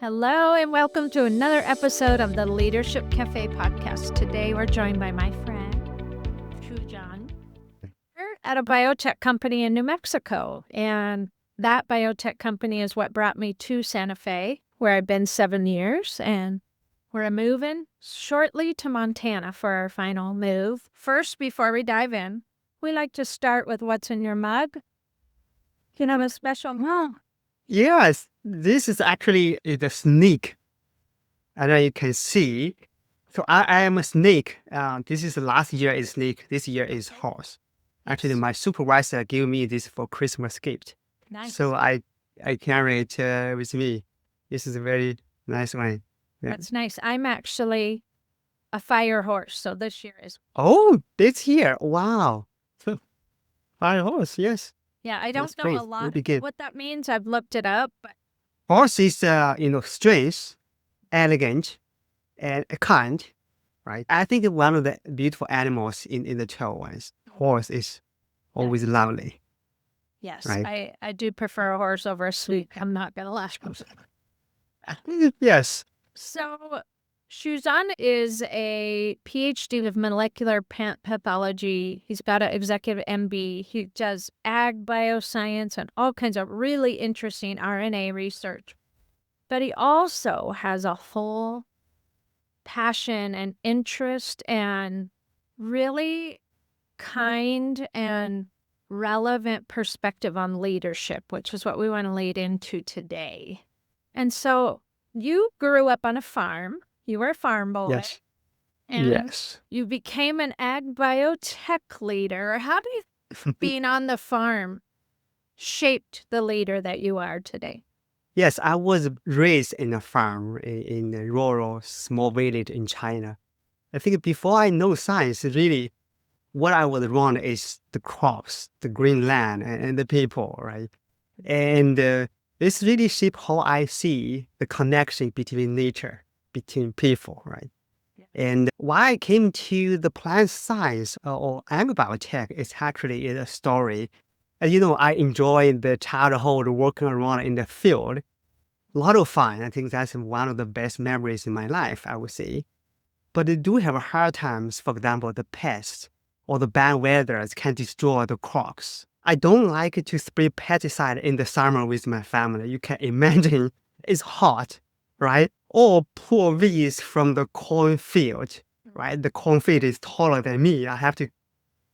Hello, and welcome to another episode of the Leadership Cafe podcast. Today, we're joined by my friend, Shujian, at a biotech company in New Mexico. And that biotech company is what brought me to Santa Fe, where I've been 7 years. And we're moving shortly to Montana for our final move. First, before we dive in, we like to start with what's in your mug. You have a special mug. Yes, this is actually the snake. And then you can see, so I am a snake. This is last year is snake. This year is horse. Actually, my supervisor gave me this for Christmas gift. Nice. So I carry it with me. This is a very nice one. Yeah. That's nice. I'm actually a fire horse, so this year is. Oh, this year. Wow. Fire horse, yes. Yeah, I don't That's know great. a lot Really good. what that means. I've looked it up, but Horse is, strange, elegant, and kind, right? I think one of the beautiful animals in the 12 ones. Horse is always lovely, yes, right? I do prefer a horse over a sleek. I'm not gonna lie. Yes. So, Shujian is a PhD of molecular pathology. He's got an executive MB. He does AG-bioscience and all kinds of really interesting RNA research. But he also has a whole passion and interest and really kind and relevant perspective on leadership, which is what we want to lead into today. And so you grew up on a farm. You were a farm boy. Yes. And Yes. you became an ag biotech leader. How do you being on the farm shaped the leader that you are today? Yes, I was raised in a farm in a rural small village in China. I think before I know science, really, what I was around is the crops, the green land, and the people, right? And this really shaped how I see the connection between nature, between people, right? Yeah. And why I came to the plant science or AG-biotech is actually a story. And I enjoyed the childhood working around in the field. A lot of fun. I think that's one of the best memories in my life, I would say. But I do have hard times. For example, the pests or the bad weather can destroy the crops. I don't like to spray pesticide in the summer with my family. You can imagine it's hot, right? Or pull weeds from the cornfield, right? The cornfield is taller than me. I have to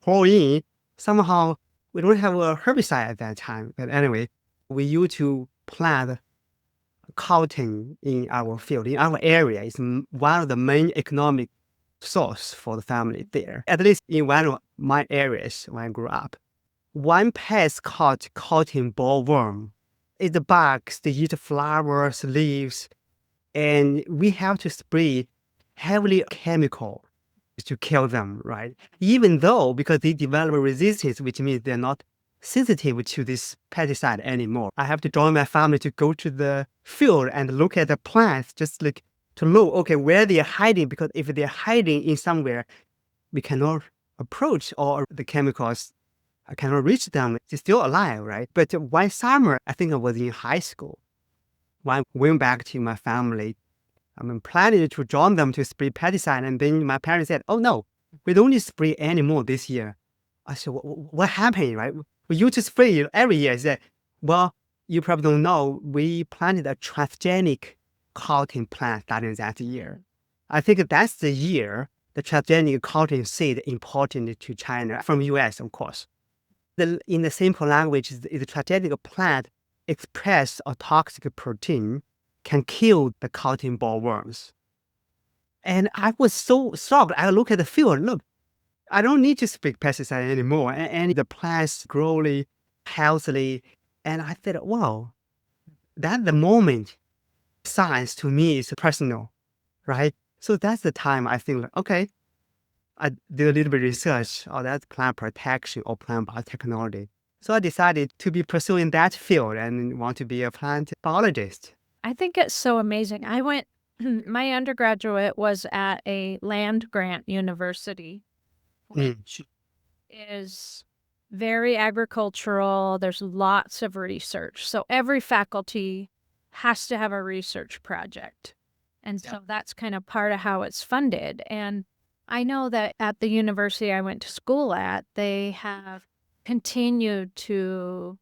pull in. Somehow, we don't have a herbicide at that time. But anyway, we used to plant cotton in our field, in our area. It's one of the main economic source for the family there. At least in one of my areas when I grew up. One pest called cotton bollworm. It's the bugs, they eat flowers, leaves, and we have to spray heavily chemical to kill them, right? Even though, because they develop resistance, which means they're not sensitive to this pesticide anymore. I have to join my family to go to the field and look at the plants, just like to know, okay, where they're hiding, because if they're hiding in somewhere, we cannot approach, or the chemicals I cannot reach them. They're still alive, right? But one summer, I think I was in high school. When I went back to my family, I'm planning to join them to spray pesticide. And then my parents said, oh no, we don't need to spray anymore this year. I said, what happened, right? We used to spray every year. I said, well, you probably don't know, we planted a transgenic cotton plant starting that year. I think that's the year the transgenic cotton seed imported to China from US, of course. In the simple language, the transgenic plant express a toxic protein can kill the cotton bollworms. And I was so shocked. I look at the field, look, I don't need to spray pesticide anymore. And the plants growing healthily. And I thought, wow, that's the moment. Science to me is personal, right? So that's the time I think, okay, I did a little bit of research on that plant protection or plant biotechnology. So I decided to be pursuing that field and want to be a plant biologist. I think it's so amazing. My undergraduate was at a land grant university, which is very agricultural. There's lots of research. So every faculty has to have a research project. And so that's kind of part of how it's funded. And I know that at the university I went to school at, they have continued to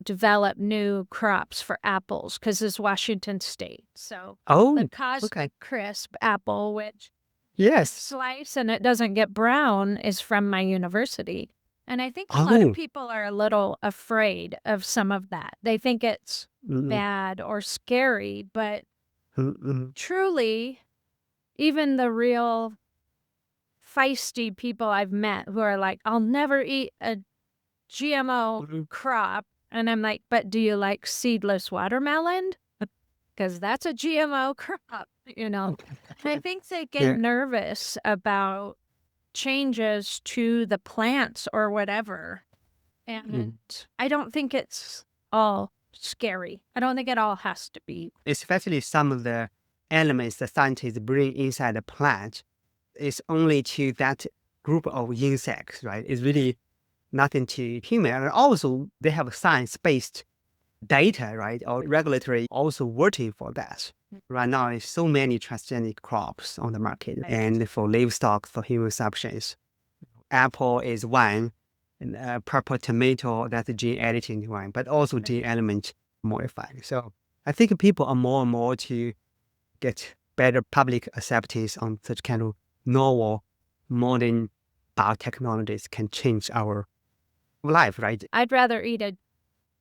develop new crops for apples because it's Washington State. So the Oh, Cosmic okay. Crisp apple, which Yes. slice and it doesn't get brown, is from my university. And I think a lot of Oh. people are a little afraid of some of that. They think it's Mm, bad or scary, but mm. truly, even the real feisty people I've met who are like, I'll never eat a GMO Mm. crop. And I'm like, but do you like seedless watermelon? Because that's a GMO crop, you know. And I think they get Yeah. nervous about changes to the plants or whatever. And I don't think it's all scary. I don't think it all has to be. Especially some of the elements the scientists bring inside the plant is only to that group of insects, right? It's really nothing to human. And also they have science-based data, right? Or regulatory also working for that. Right now, there's so many transgenic crops on the market, and for livestock, for human substance. Apple is one, and purple tomato, that's a gene editing one, but also gene element modified. So I think people are more and more to get better public acceptance on such kind of novel, modern biotechnologies can change our life, right? I'd rather eat a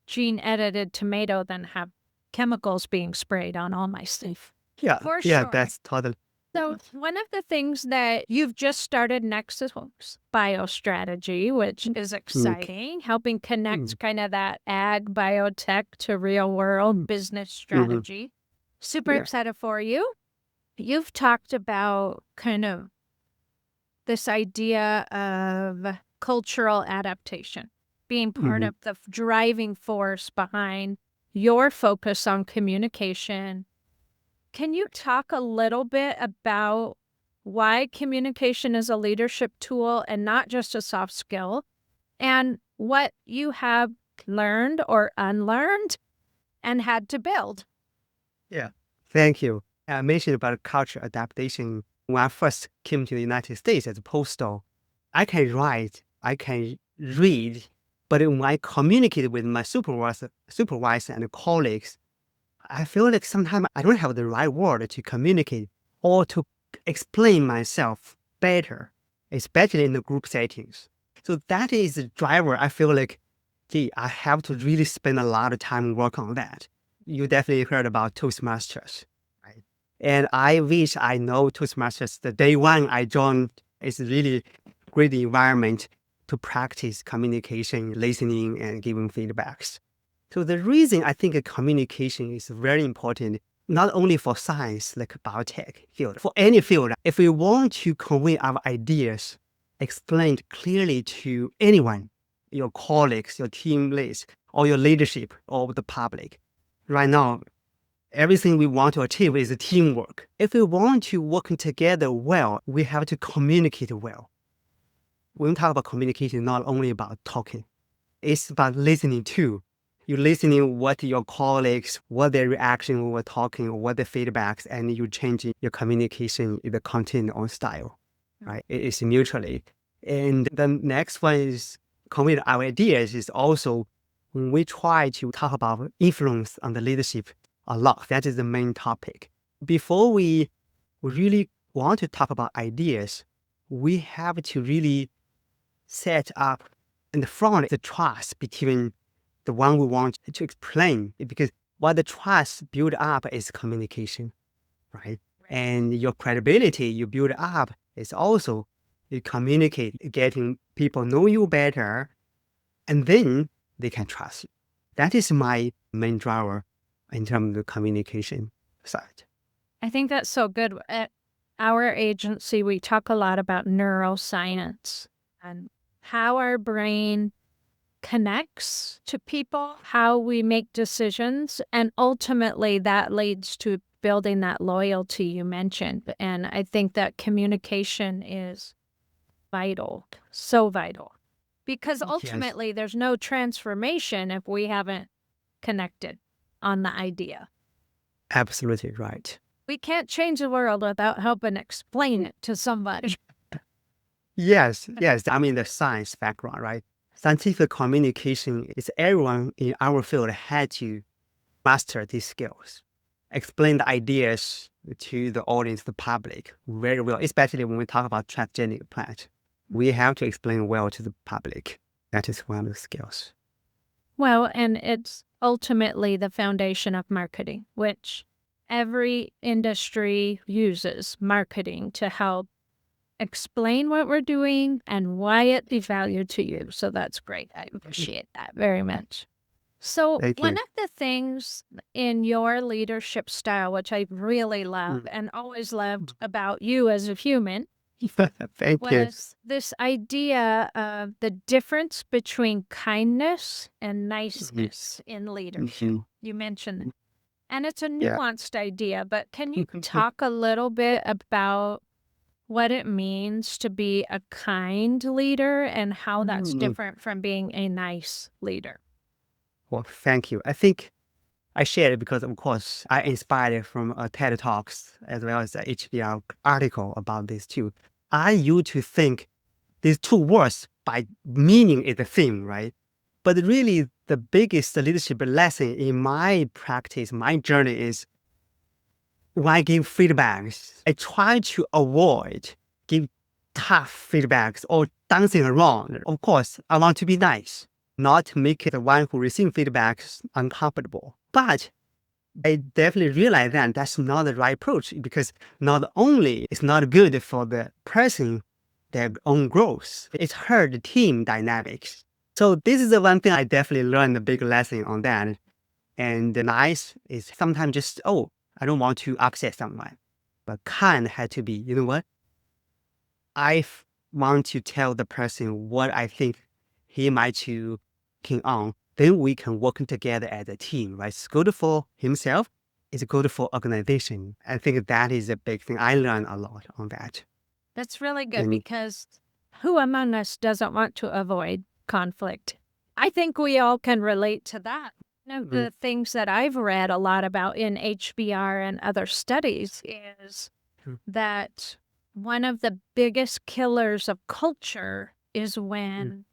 gene edited tomato than have chemicals being sprayed on all my stuff. Yeah, For yeah, sure. that's totally. So, one of the things that you've just started Nexus BioStrategy, which is exciting, helping connect kind of that ag biotech to real world business strategy. Super Yeah. excited for you. You've talked about kind of this idea of cultural adaptation being part of the driving force behind your focus on communication. Can you talk a little bit about why communication is a leadership tool and not just a soft skill, and what you have learned or unlearned and had to build? Yeah. Thank you. I mentioned about culture adaptation. When I first came to the United States as a postdoc, I can write, I can read, but when I communicate with my supervisor and colleagues, I feel like sometimes I don't have the right word to communicate or to explain myself better, especially in the group settings. So that is the driver. I feel like, gee, I have to really spend a lot of time working on that. You definitely heard about Toastmasters, right? And I wish I know Toastmasters the day one I joined. It's really great environment to practice communication, listening, and giving feedbacks. So the reason I think communication is very important, not only for science like biotech field, for any field, if we want to convey our ideas, explained clearly to anyone, your colleagues, your team leads, or your leadership, or the public. Right now, everything we want to achieve is teamwork. If we want to work together well, we have to communicate well. When we talk about communication, not only about talking, it's about listening too. You're listening what your colleagues, what their reaction when we're talking, what the feedbacks, and you changing your communication, the content or style, right? It is mutually. And the next one is convey our ideas is also when we try to talk about influence on the leadership a lot. That is the main topic. Before we really want to talk about ideas, we have to really set up in the front the trust between the one we want to explain, because what the trust build up is communication, right? And your credibility you build up is also you communicate, getting people know you better, and then they can trust you. That is my main driver in terms of the communication side. I think that's so good. At our agency, we talk a lot about neuroscience and how our brain connects to people, how we make decisions, and ultimately that leads to building that loyalty you mentioned. And I think that communication is vital, so vital, because Yes. ultimately there's no transformation if we haven't connected on the idea. Absolutely right. We can't change the world without helping explain it to somebody. Yes, yes. I mean, the science background, right? Scientific communication is everyone in our field had to master these skills, explain the ideas to the audience, the public, very well, especially when we talk about transgenic plants. We have to explain well to the public. That is one of the skills. Well, and it's ultimately the foundation of marketing, which every industry uses marketing to help explain what we're doing and why it be valued to you. So that's great. I appreciate that very much. So, Thank one you. of the things in your leadership style, which I really love and always loved about you as a human, Thank you. was this idea of the difference between kindness and niceness in leadership. You mentioned it. And it's a Yeah. nuanced idea, but can you talk a little bit about what it means to be a kind leader and how that's different from being a nice leader? Well, thank you. I think I shared it because, of course, I inspired from TED Talks as well as a HBR article about this too. I used to think these two words by meaning is the same, right? But really, the biggest leadership lesson in my practice, my journey is when I give feedbacks, I try to avoid give tough feedbacks or dancing around. Of course, I want to be nice, not to make the one who receives feedbacks uncomfortable. But I definitely realize that that's not the right approach because not only it's not good for the person, their own growth, it's hurt the team dynamics. So this is the one thing I definitely learned a big lesson on that. And the nice is sometimes just, oh, I don't want to upset someone. But kind had to be, you know what? Want to tell the person what I think he might to keen on. Then we can work together as a team, right? It's good for himself. It's good for organization. I think that is a big thing. I learned a lot on that. That's really good because who among us doesn't want to avoid conflict? I think we all can relate to that. One of the things that I've read a lot about in HBR and other studies is that one of the biggest killers of culture is when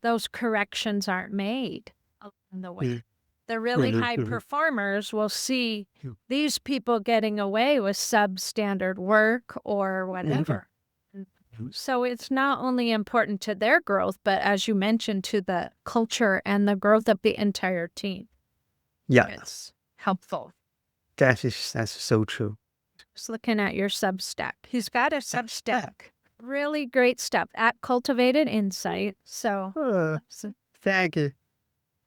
those corrections aren't made along the way. The really high performers will see these people getting away with substandard work or whatever. So it's not only important to their growth, but as you mentioned, to the culture and the growth of the entire team. Yeah. It's helpful. That's so true. Just looking at your Substack. He's got a Substack. Really great stuff at Cultivated Insight. So Thank you.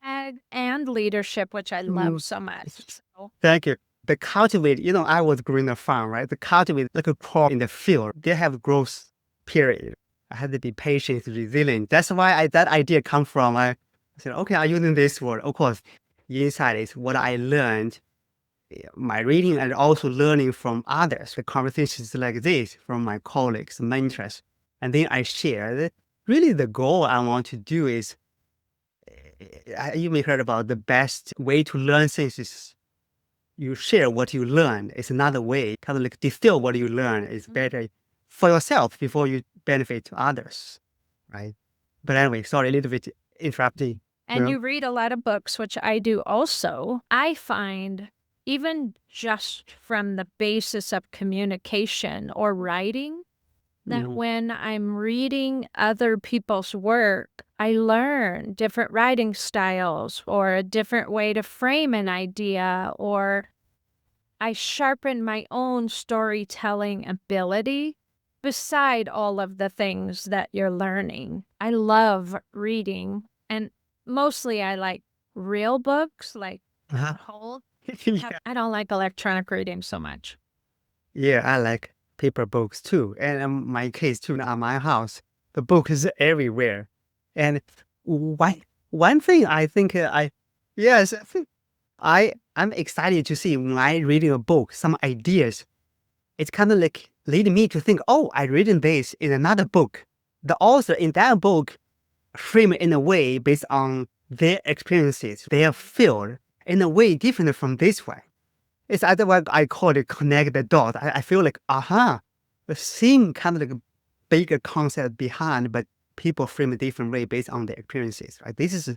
and leadership, which I love so much. So. Thank you. The cultivate, I was growing a farm, right? The cultivate like a crop in the field. They have growth period. I had to be patient, resilient. That's why that idea come from. I said, okay, I'm using this word. Of course, inside is what I learned, my reading and also learning from others, the conversations like this from my colleagues, mentors. And then I share. Really, the goal I want to do is, you may heard about the best way to learn things is you share what you learn. It's another way, kind of like distill what you learn is better for yourself before you benefit to others, right? But anyway, sorry, a little bit interrupting. And you read a lot of books, which I do also. I find even just from the basis of communication or writing, that when I'm reading other people's work, I learn different writing styles or a different way to frame an idea, or I sharpen my own storytelling ability beside all of the things that you're learning. I love reading, and mostly I like real books, like whole. I don't like electronic reading so much. Yeah, I like paper books too. And in my case too, at my house, the book is everywhere. And one thing I think yes, I think I'm excited to see when I reading a book, some ideas. It's kind of like leading me to think, oh, I reading this in another book. The author in that book frame it in a way based on their experiences, their field, in a way different from this one. It's either what I call it connect the dot. I feel like, the same kind of like a bigger concept behind, but people frame a different way based on their experiences, right? This is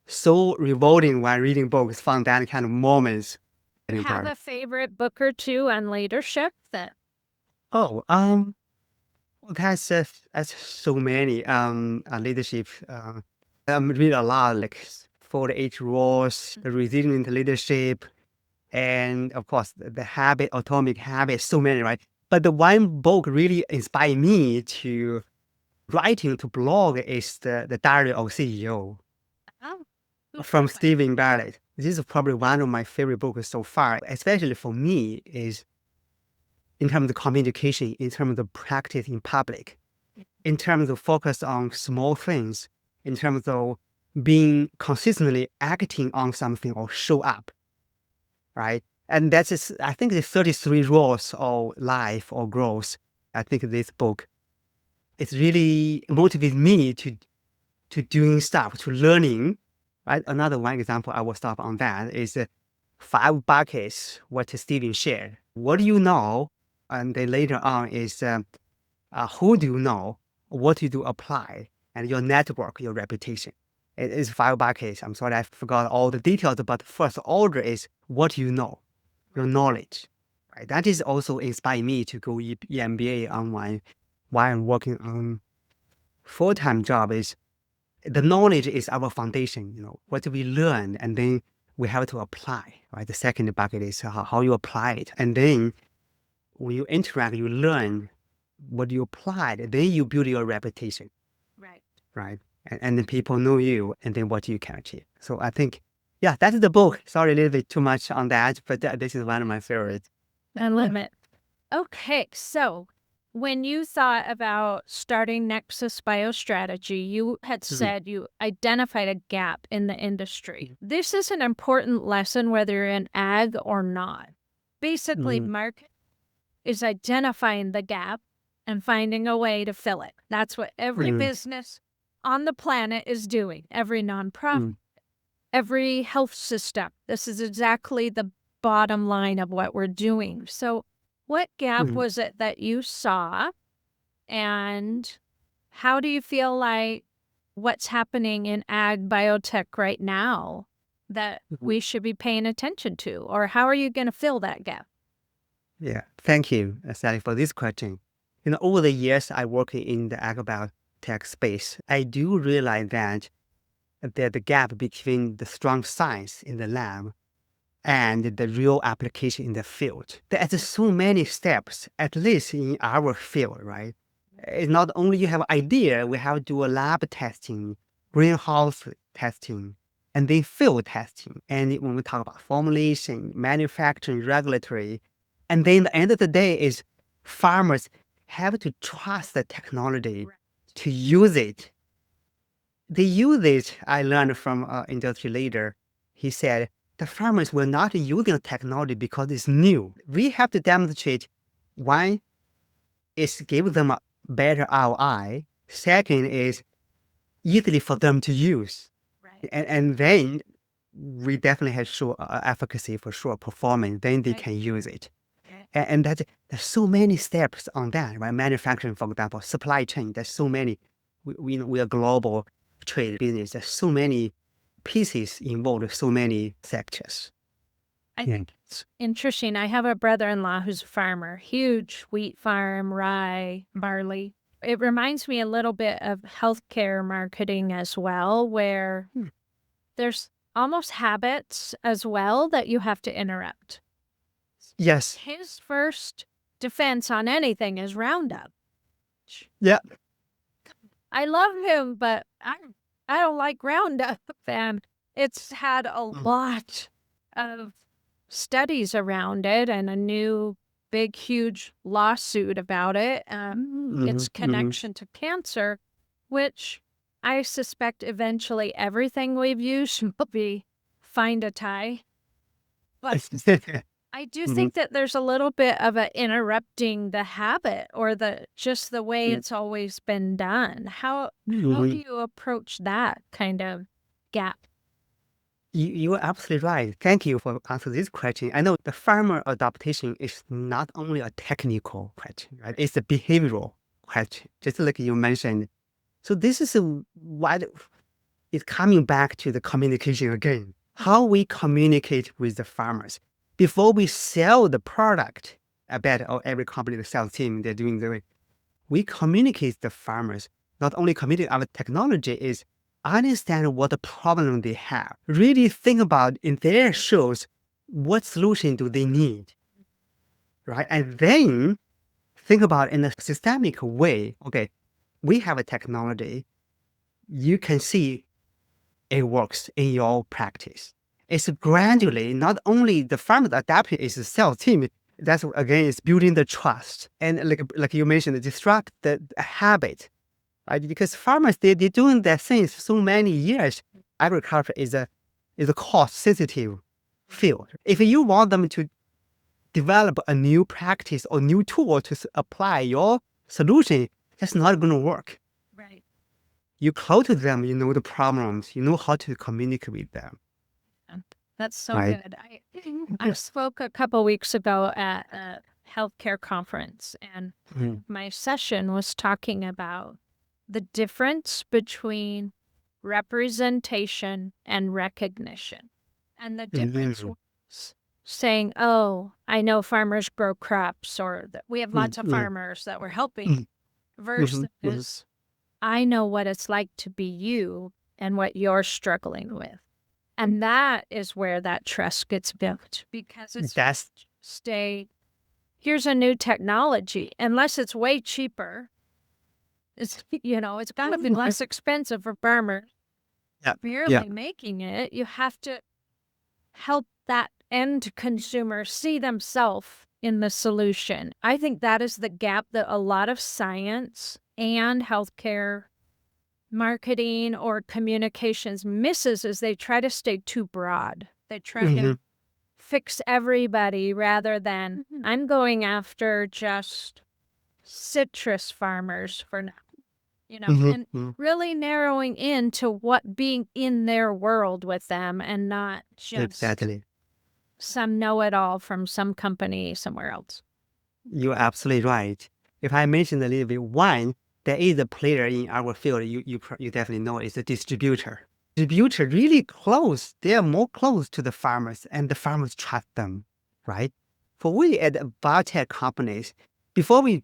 so rewarding when reading books, find that kind of moments. Have a favorite book or two on leadership that Oh, that's so many leadership. Read a lot like 48 Rules, the Resilient Leadership, and of course the habit, Atomic Habits. So many, right? But the one book really inspired me to writing to blog is the Diary of CEO oh, from Stephen Bartlett. This is probably one of my favorite books so far, especially for me, is in terms of communication, in terms of practice in public, in terms of focus on small things, in terms of being consistently acting on something or show up, right? And that's just, I think the 33 rules of life or growth. I think this book, it really motivates me to doing stuff, to learning, right? Another one example I will stop on that is 5 buckets, what Steven shared. What do you know? And then later on is who do you know? What do you apply? And your network, your reputation. It is 5 buckets. I'm sorry, I forgot all the details, but the first order is what you know, your knowledge. Right? That is also inspired me to go EMBA online while I'm working on full-time job is the knowledge is our foundation, what do we learn? And then we have to apply, right? The second bucket is how you apply it. And then when you interact, you learn what you applied, then you build your reputation, right. right? And then people know you and then what you can achieve. So I think, yeah, that's the book. Sorry, a little bit too much on that, but this is one of my favorites. I love it. Okay, so when you thought about starting Nexus BioStrategy, you had said you identified a gap in the industry. This is an important lesson whether you're in ag or not. Basically, market is identifying the gap and finding a way to fill it. That's what every business on the planet is doing, every nonprofit, every health system. This is exactly the bottom line of what we're doing. So what gap was it that you saw, and how do you feel like what's happening in ag biotech right now that we should be paying attention to, or how are you going to fill that gap? Yeah, thank you, Sally, for this question. Over the years I work in the AG-biotech space, I do realize that there's the gap between the strong science in the lab and the real application in the field. There's so many steps, at least in our field, right? It's not only you have an idea, we have to do a lab testing, greenhouse testing, and then field testing. And when we talk about formulation, manufacturing, regulatory, and then the end of the day is farmers have to trust the technology to use it. They use it, I learned from an industry leader. He said, the farmers will not use the technology because it's new. We have to demonstrate, one, is give them a better ROI. Second is easily for them to use. Right. And then we definitely have sure efficacy for sure, performance, then they can use it. And there's so many steps on that, right? Manufacturing, for example, supply chain, there's so many. We are global trade business. There's so many pieces involved, so many sectors. I think it's interesting. I have a brother-in-law who's a farmer, huge wheat farm, rye, barley. It reminds me a little bit of healthcare marketing as well, where there's almost habits as well that you have to interrupt. Yes. His first defense on anything is Roundup. Yeah. I love him, but I don't like Roundup. And it's had a lot of studies around it and a new big, huge lawsuit about it, its connection to cancer, which I suspect eventually everything we've used will be find a tie. But I do think that there's a little bit of a interrupting the habit or just the way it's always been done. How do you approach that kind of gap? You're absolutely right. Thank you for answering this question. I know the farmer adaptation is not only a technical question, right? It's a behavioral question, just like you mentioned. So this is what is coming back to the communication again. How we communicate with the farmers before we sell the product. I bet every company, the sales team, they're doing the way. We communicate the farmers, not only communicate our technology, is understand what the problem they have. Really think about in their shoes, what solution do they need, right? And then think about in a systemic way, okay, we have a technology. You can see it works in your practice. It's gradually, not only the farmers adapting is the sales team, that's again, is building the trust. And like you mentioned, disrupt the habit, right? Because farmers, they're doing their things so many years. Agriculture is a cost sensitive field. If you want them to develop a new practice or new tool to apply your solution, that's not going to work. Right. You close to them, you know the problems, you know how to communicate with them. That's so right? good. I spoke a couple weeks ago at a healthcare conference, and Mhm. my session was talking about the difference between representation and recognition. And the difference Mhm. was saying, oh, I know farmers grow crops, or that we have lots of Mhm. farmers that we're helping, Mhm. versus Mhm. I know what it's like to be you and what you're struggling with. And that is where that trust gets built, because it's That's here's a new technology, unless it's way cheaper. It's got to be less expensive for farmers. yeah, yeah. Barely making it, you have to help that end consumer see themselves in the solution. I think that is the gap that a lot of science and healthcare marketing or communications misses, is they try to stay too broad. They try to fix everybody rather than I'm going after just citrus farmers for now, and really narrowing into what being in their world with them, and not just Exactly. some know-it-all from some company somewhere else. You're absolutely right. If I mention a little bit, one, there is a player in our field, you definitely know, is a distributor. Distributor really close. They are more close to the farmers, and the farmers trust them, right? For we at the biotech companies, before we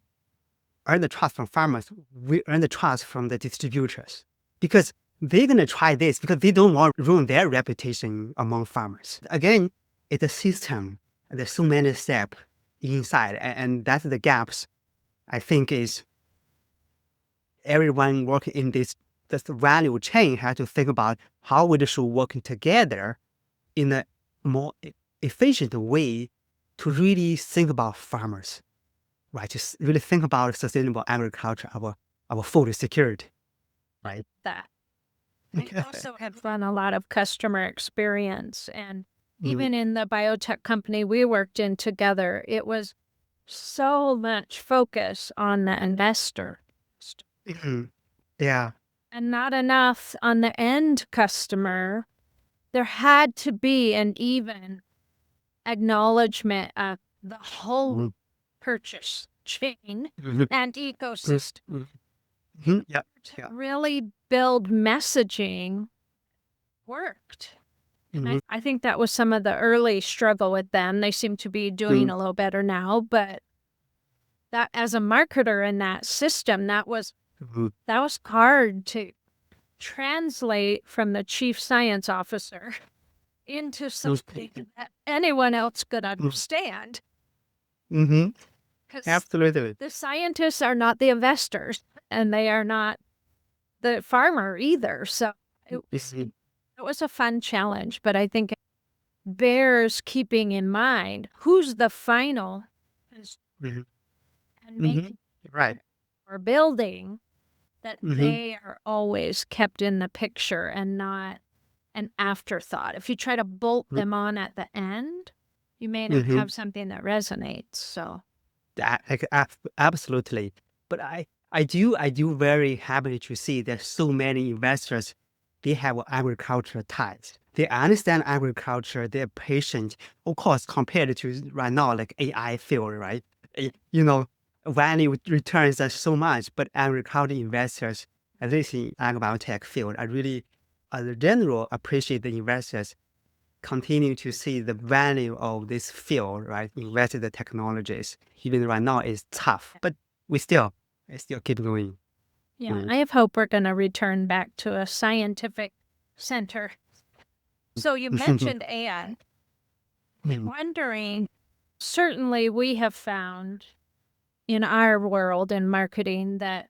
earn the trust from farmers, we earn the trust from the distributors, because they're gonna try this because they don't want to ruin their reputation among farmers. Again, it's a system. There's so many steps inside, and that's the gaps. I think is everyone working in this value chain has to think about how we should work together in a more efficient way to really think about farmers, right? Just really think about sustainable agriculture, our food security, right? That I also have done a lot of customer experience, and even in the biotech company we worked in together, it was so much focus on the investor Yeah. and not enough on the end customer. There had to be an even acknowledgement of the whole purchase chain and ecosystem. Yeah. To really build messaging worked. And I think that was some of the early struggle with them. They seem to be doing a little better now, but that as a marketer in that system, that was hard to translate from the chief science officer into something that anyone else could understand. Because Absolutely. the scientists are not the investors, and they are not the farmer either. So it was a fun challenge, but I think it bears keeping in mind who's the final and making Right. or building, that they are always kept in the picture and not an afterthought. If you try to bolt them on at the end, you may not have something that resonates. So Absolutely. But I do very happy to see there's so many investors they have agriculture ties. They understand agriculture, they're patient. Of course, compared to right now, like AI field, right? Value returns are so much, but agriculture investors, at least in AG-biotech field, I really, as a general, appreciate the investors continue to see the value of this field, right? Invest in the technologies. Even right now it's tough, but we still keep going. Yeah, I have hope we're going to return back to a scientific center. So you mentioned AI. I'm wondering, certainly we have found in our world in marketing that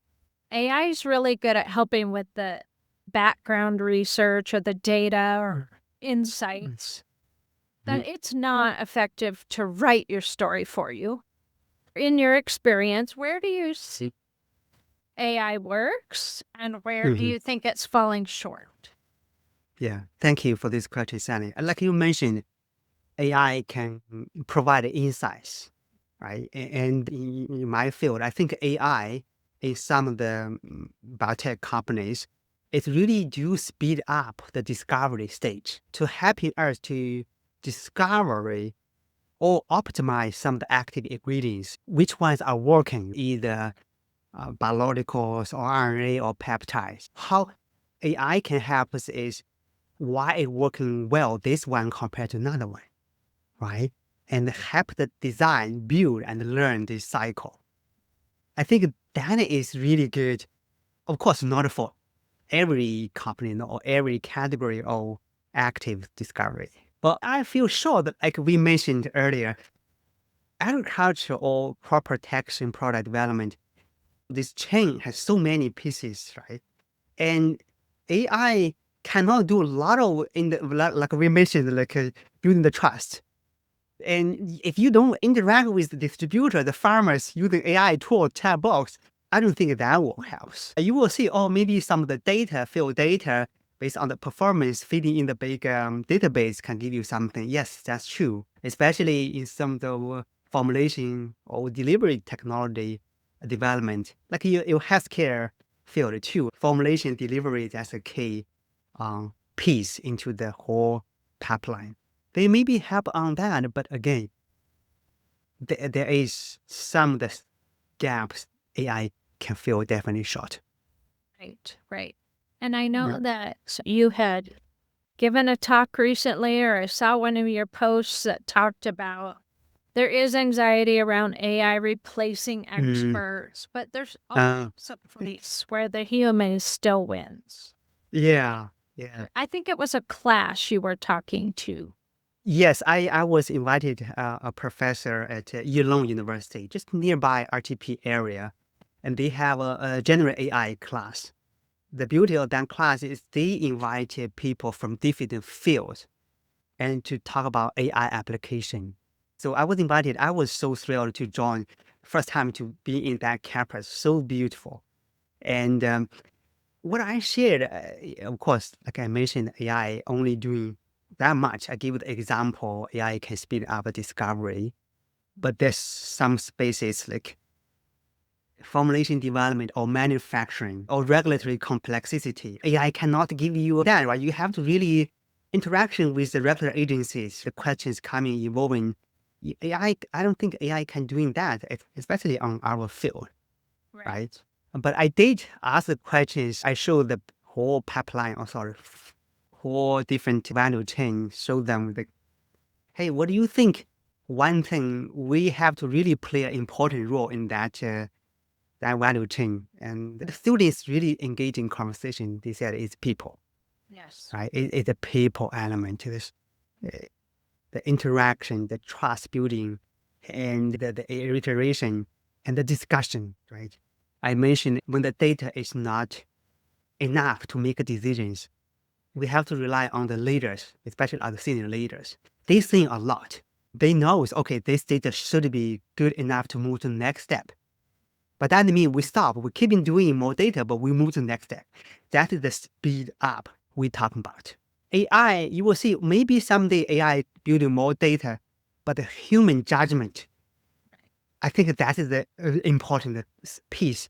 AI is really good at helping with the background research or the data or insights. That it's not effective to write your story for you. In your experience, where do you see AI works and where do you think it's falling short? Yeah, thank you for this question, Sally. Like you mentioned, AI can provide insights, right? And in my field, I think AI in some of the biotech companies, it really do speed up the discovery stage to helping us to discover or optimize some of the active ingredients, which ones are working, either biologicals or RNA or peptides. How AI can help us is why it working well, this one compared to another one, right? And help the design, build, and learn this cycle. I think that is really good. Of course, not for every company or every category of active discovery. But I feel sure that, like we mentioned earlier, agriculture or crop protection product development, this chain has so many pieces, right? And AI cannot do a lot of like we mentioned, like building the trust. And if you don't interact with the distributor, the farmers using AI tool, chat box, I don't think that will help. You will see, oh, maybe some of the data, field data, based on the performance feeding in the big database can give you something. Yes, that's true. Especially in some of the formulation or delivery technology development, like your healthcare field too. Formulation delivery, that's a key piece into the whole pipeline. They maybe help on that, but again, there is some of the gaps AI can fill definitely short. Right, right. And I know that you had given a talk recently, or I saw one of your posts that talked about there is anxiety around AI replacing experts, but there's also some place where the human still wins. Yeah. I think it was a class you were talking to. Yes, I was invited a professor at Yulong University, just nearby RTP area, and they have a general AI class. The beauty of that class is they invited people from different fields and to talk about AI application. So I was invited. I was so thrilled to join. First time to be in that campus, so beautiful. And what I shared, of course, like I mentioned, AI only doing that much. I give the example, AI can speed up discovery, but there's some spaces like formulation development or manufacturing or regulatory complexity. AI cannot give you that, right? You have to really interaction with the regular agencies, the questions coming, evolving. I don't think AI can doing that, especially on our field, right? But I did ask the questions. I showed the whole pipeline, or sorry, whole different value chain, show them the, hey, what do you think? One thing we have to really play an important role in that that value chain. And the students really engage in conversation. They said it's people. Yes. Right? It's a people element to this, the interaction, the trust building, and the iteration and the discussion, right? I mentioned when the data is not enough to make decisions, we have to rely on the leaders, especially the senior leaders. They think a lot. They know, okay, this data should be good enough to move to the next step. But that means we stop. We keep doing more data, but we move to the next step. That is the speed up we're talking about. AI, you will see maybe someday AI building more data, but the human judgment, I think that is the important piece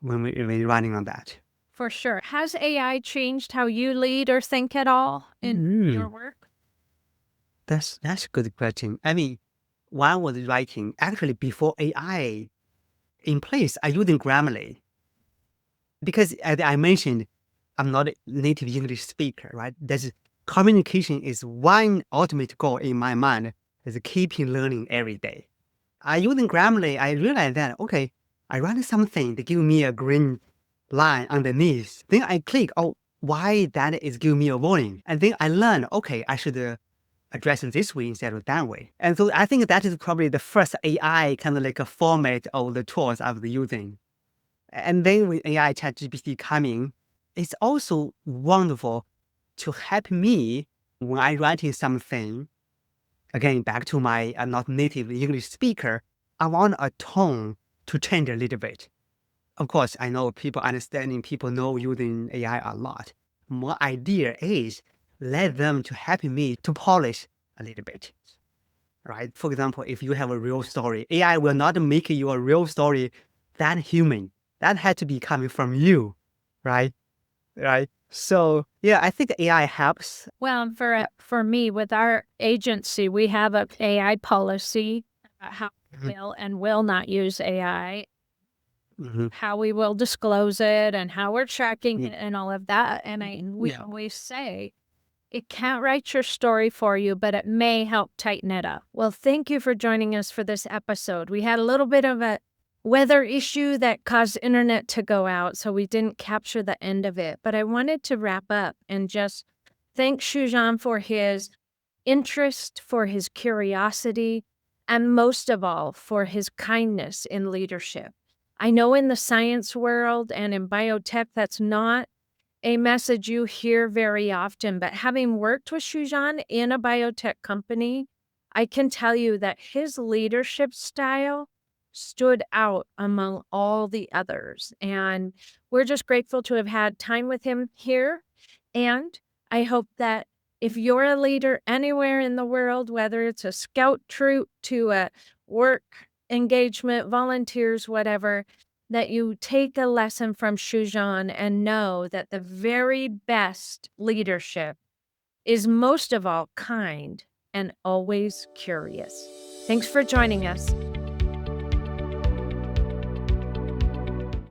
when we're running on that. For sure. Has AI changed how you lead or think at all in your work? That's a good question. I mean, while I was writing, actually before AI in place, I using Grammarly because as I mentioned, I'm not a native English speaker, right? There's communication is one ultimate goal in my mind is keeping learning every day. I using Grammarly, I realized that, okay, I write something to give me a green line underneath. Then I click, oh, why that is giving me a warning. And then I learn, okay, I should address it this way instead of that way. And so I think that is probably the first AI kind of like a format of the tools I was using. And then with AI ChatGPT coming, it's also wonderful to help me when I writing something. Again, back to my I'm not native English speaker, I want a tone to change a little bit. Of course, I know people understanding, people know using AI a lot. My idea is let them to help me to polish a little bit, right? For example, if you have a real story, AI will not make you a real story that human. That had to be coming from you, right? Right. So yeah, I think AI helps. Well, for me, with our agency, we have an AI policy about how we Mhm, will and will not use AI, mhm, how we will disclose it, and how we're tracking mm, it, and all of that. And we yeah. always say it can't write your story for you, but it may help tighten it up. Well, thank you for joining us for this episode. We had a little bit of a weather issue that caused internet to go out, so we didn't capture the end of it. But I wanted to wrap up and just thank Shujian for his interest, for his curiosity, and most of all, for his kindness in leadership. I know in the science world and in biotech, that's not a message you hear very often, but having worked with Shujan in a biotech company, I can tell you that his leadership style stood out among all the others. And we're just grateful to have had time with him here. And I hope that if you're a leader anywhere in the world, whether it's a scout troop to a work engagement, volunteers, whatever, that you take a lesson from Shujan and know that the very best leadership is most of all kind and always curious. Thanks for joining us.